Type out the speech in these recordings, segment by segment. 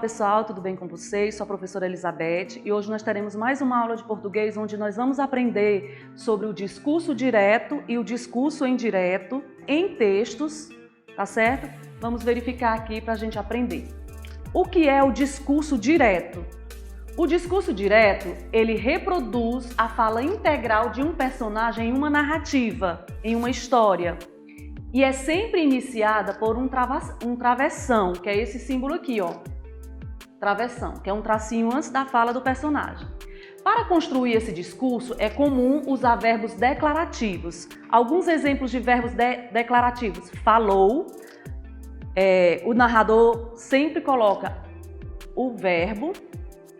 pessoal, tudo bem com vocês? Sou a professora Elizabeth e hoje nós teremos mais uma aula de português onde nós vamos aprender sobre o discurso direto e o discurso indireto em textos, tá certo? Vamos verificar aqui para a gente aprender. O que é o discurso direto? O discurso direto, ele reproduz a fala integral de um personagem em uma narrativa, em uma história. E é sempre iniciada por um travessão, que é esse símbolo aqui, ó. Travessão, que é um tracinho antes da fala do personagem. Para construir esse discurso, é comum usar verbos declarativos. Alguns exemplos de verbos declarativos. Falou, o narrador sempre coloca o verbo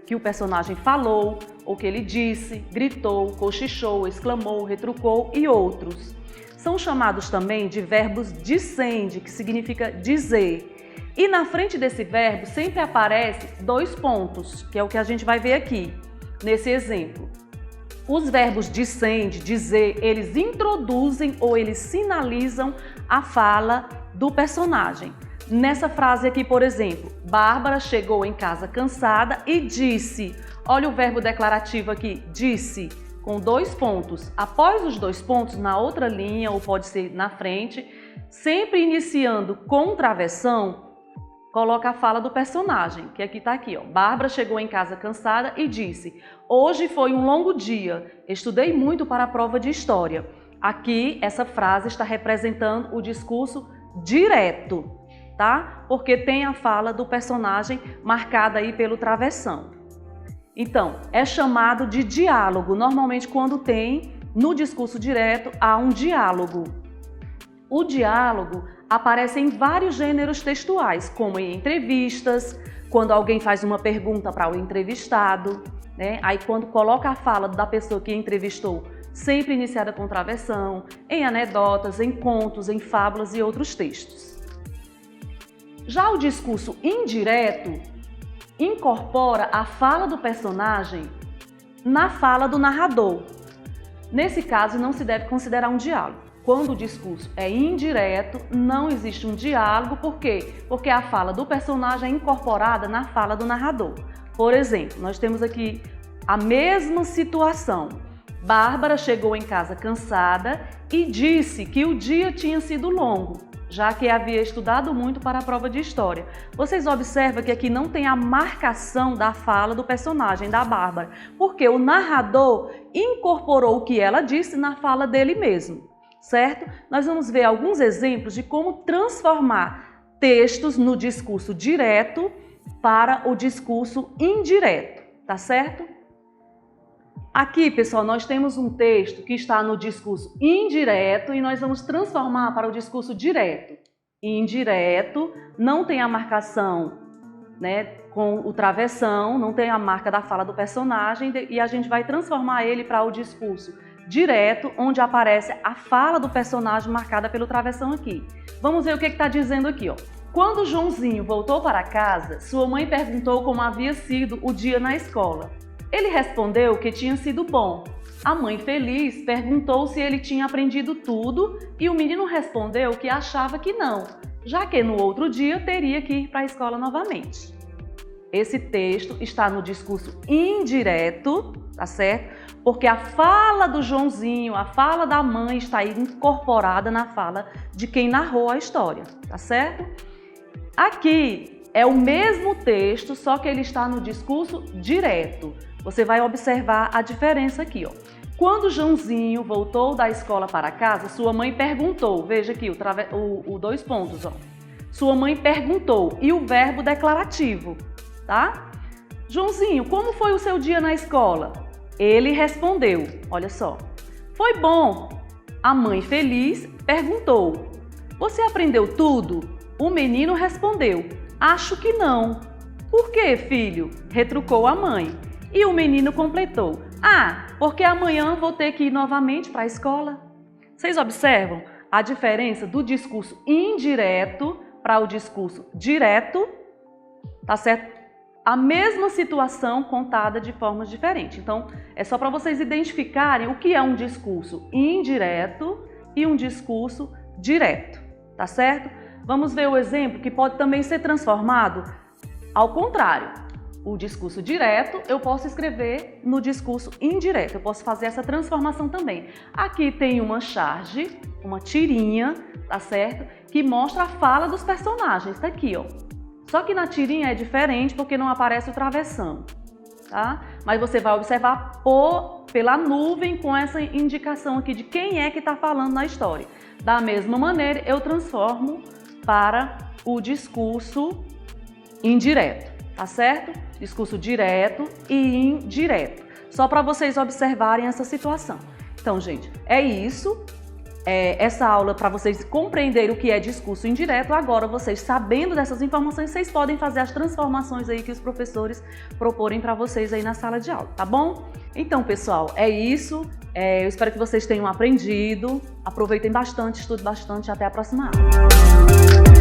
que o personagem falou, ou que ele disse, gritou, cochichou, exclamou, retrucou e outros. São chamados também de verbos dicende, que significa dizer. E na frente desse verbo sempre aparece dois pontos, que é o que a gente vai ver aqui, nesse exemplo. Os verbos dicende, dizer, eles introduzem ou eles sinalizam a fala do personagem. Nessa frase aqui, por exemplo, Bárbara chegou em casa cansada e disse. Olha o verbo declarativo aqui, disse. Com dois pontos. Após os dois pontos, na outra linha, ou pode ser na frente, sempre iniciando com travessão, coloca a fala do personagem, que aqui está aqui, ó. Bárbara chegou em casa cansada e disse: hoje foi um longo dia, estudei muito para a prova de história. Aqui, essa frase está representando o discurso direto, tá? Porque tem a fala do personagem marcada aí pelo travessão. Então, é chamado de diálogo, normalmente quando tem, no discurso direto, há um diálogo. O diálogo aparece em vários gêneros textuais, como em entrevistas, quando alguém faz uma pergunta para o entrevistado, né? Aí quando coloca a fala da pessoa que entrevistou, sempre iniciada com travessão, em anedotas, em contos, em fábulas e outros textos. Já o discurso indireto incorpora a fala do personagem na fala do narrador. Nesse caso, não se deve considerar um diálogo. Quando o discurso é indireto, não existe um diálogo. Por quê? Porque a fala do personagem é incorporada na fala do narrador. Por exemplo, nós temos aqui a mesma situação. Bárbara chegou em casa cansada e disse que o dia tinha sido longo, já que havia estudado muito para a prova de história. Vocês observam que aqui não tem a marcação da fala do personagem, da Bárbara, porque o narrador incorporou o que ela disse na fala dele mesmo, certo? Nós vamos ver alguns exemplos de como transformar textos no discurso direto para o discurso indireto, tá certo? Aqui, pessoal, nós temos um texto que está no discurso indireto e nós vamos transformar para o discurso direto. Indireto não tem a marcação, né, com o travessão, não tem a marca da fala do personagem e a gente vai transformar ele para o discurso direto, onde aparece a fala do personagem marcada pelo travessão aqui. Vamos ver o que está dizendo aqui, ó. Quando Joãozinho voltou para casa, sua mãe perguntou como havia sido o dia na escola. Ele respondeu que tinha sido bom. A mãe, feliz, perguntou se ele tinha aprendido tudo e o menino respondeu que achava que não, já que no outro dia teria que ir para a escola novamente. Esse texto está no discurso indireto, tá certo? Porque a fala do Joãozinho, a fala da mãe está incorporada na fala de quem narrou a história, tá certo? Aqui é o mesmo texto, só que ele está no discurso direto. Você vai observar a diferença aqui, ó. Quando Joãozinho voltou da escola para casa, sua mãe perguntou, veja aqui o dois pontos, ó. Sua mãe perguntou e o verbo declarativo, tá? Joãozinho, como foi o seu dia na escola? Ele respondeu, olha só. Foi bom. A mãe, feliz, perguntou. Você aprendeu tudo? O menino respondeu, acho que não. Por quê, filho? Retrucou a mãe. E o menino completou, porque amanhã vou ter que ir novamente para a escola. Vocês observam a diferença do discurso indireto para o discurso direto? Tá certo? A mesma situação contada de formas diferentes. Então, é só para vocês identificarem o que é um discurso indireto e um discurso direto, tá certo? Vamos ver o exemplo que pode também ser transformado Ao contrário, o discurso direto eu posso escrever no discurso indireto, eu posso fazer essa transformação também. Aqui tem uma charge, uma tirinha, tá certo? Que mostra a fala dos personagens, tá aqui, ó. Só que na tirinha é diferente porque não aparece o travessão, tá? Mas você vai observar pela nuvem com essa indicação aqui de quem é que está falando na história. Da mesma maneira, eu transformo para o discurso indireto, tá certo? Discurso direto e indireto. Só para vocês observarem essa situação. Então, gente, é isso. Essa aula para vocês compreenderem o que é discurso indireto. Agora, vocês sabendo dessas informações, vocês podem fazer as transformações aí que os professores proporem para vocês aí na sala de aula, tá bom? Então, pessoal, é isso. Eu espero que vocês tenham aprendido. Aproveitem bastante, estudem bastante. Até a próxima aula.